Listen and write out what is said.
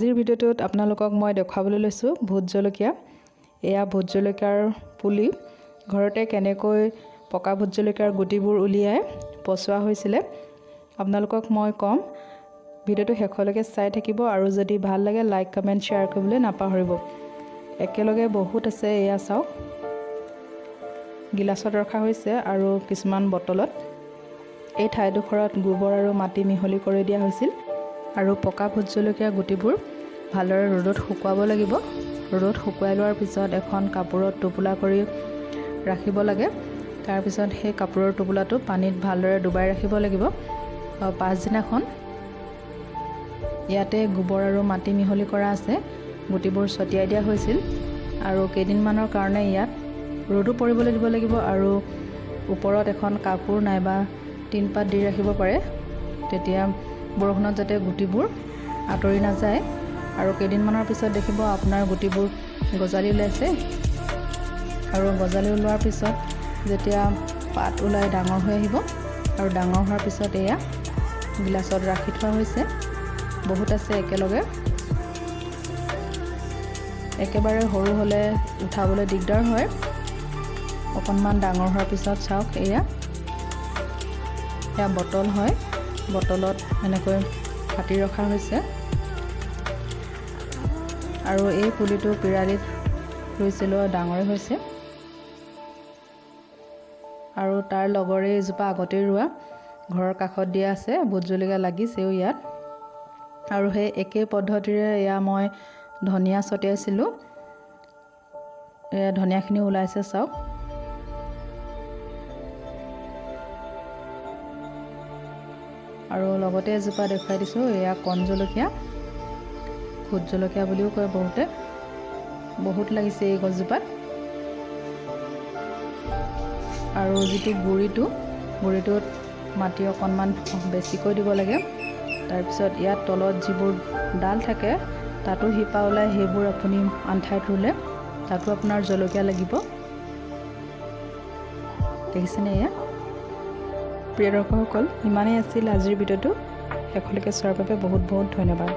আজিৰ ভিডিঅ'টোত আপোনালোকক মই দেখাবলৈ লৈছোঁ ভোট জলকীয়া। এয়া ভোট জলকীয়াৰ পুলি ঘৰতে কেনেকৈ পকা ভোট জলকীয়াৰ গুটিবোৰ উলিয়াই পচোৱা হৈছিলে আপোনালোকক মই কম। ভিডিঅ'টো শেষলৈকে চাই থাকিব আৰু যদি ভাল লাগে লাইক কমেণ্ট শ্বেয়াৰ কৰিবলৈ নাপাহৰিব। একেলগে বহুত আছে, এয়া চাওক, গিলাচত ৰখা হৈছে আৰু কিছুমান বটলত। এই ঠাইডোখৰত গোবৰ আৰু মাটি মিহলি কৰি দিয়া হৈছিল আৰু পকা ভোট জলকীয়া গুটিবোৰ ভালদৰে ৰ'দত শুকুৱাব লাগিব। ৰ'দত শুকুৱাই লোৱাৰ পিছত এখন কাপোৰত টোপোলা কৰি ৰাখিব লাগে। তাৰপিছত সেই কাপোৰৰ টোপোলাটো পানীত ভালদৰে ডুবাই ৰাখিব লাগিব। পাছদিনাখন ইয়াতে গোবৰ আৰু মাটি মিহলি কৰা আছে, গুটিবোৰ ছটিয়াই দিয়া হৈছিল আৰু কেইদিনমানৰ কাৰণে ইয়াত ৰ'দো পৰিবলৈ দিব লাগিব আৰু ওপৰত এখন কাপোৰ নাইবা টিনপাত দি ৰাখিব পাৰে, তেতিয়া বৰষুণত যাতে গুটিবোৰ আঁতৰি নাযায়। আৰু কেইদিনমানৰ পিছত দেখিব আপোনাৰ গুটিবোৰ গজালি ওলাইছে আৰু গজালি ওলোৱাৰ পিছত যেতিয়া পাত ওলাই ডাঙৰ হৈ আহিব আৰু ডাঙৰ হোৱাৰ পিছত এয়া গিলাচত ৰাখি থোৱা হৈছে। বহুত আছে একেলগে, একেবাৰে সৰু হ'লে উঠাবলৈ দিগদাৰ হয়। অকণমান ডাঙৰ হোৱাৰ পিছত চাওক, এয়া বটল হয়, বটলত এনেকৈ কাটি ৰখা হৈছে আৰু এই পুলিটো পিৰালিত ৰুইছিলোঁ, ডাঙৰে হৈছে আৰু তাৰ লগৰে এজোপা আগতেই ৰোৱা ঘৰৰ কাষত দিয়া আছে, ভোট জলকীয়া লাগিছেও ইয়াত। আৰু সেই একেই পদ্ধতিৰে এয়া মই ধনিয়া ছটিয়াইছিলোঁ, এয়া ধনিয়াখিনি ওলাইছে চাওক। আৰু লগতে এজোপা দেখুৱাই দিছোঁ, এয়া কণ জলকীয়া, ভোট জলকীয়া বুলিও কয় বহুতে। বহুত লাগিছে এই গছজোপাত। আৰু যিটো গুড়িটোত মাটি অকণমান বেছিকৈ দিব লাগে। তাৰপিছত ইয়াত তলত যিবোৰ ডাল থাকে তাতো শিপা ওলাই, সেইবোৰ আপুনি আন ঠাইত ৰুলে তাতো আপোনাৰ জলকীয়া লাগিব। দেখিছেনে? এয়া প্ৰিয় দৰ্শকসকল, ইমানেই আছিল আজিৰ ভিডিঅ'টো। শেষলৈকে চোৱাৰ বাবে বহুত বহুত ধন্যবাদ।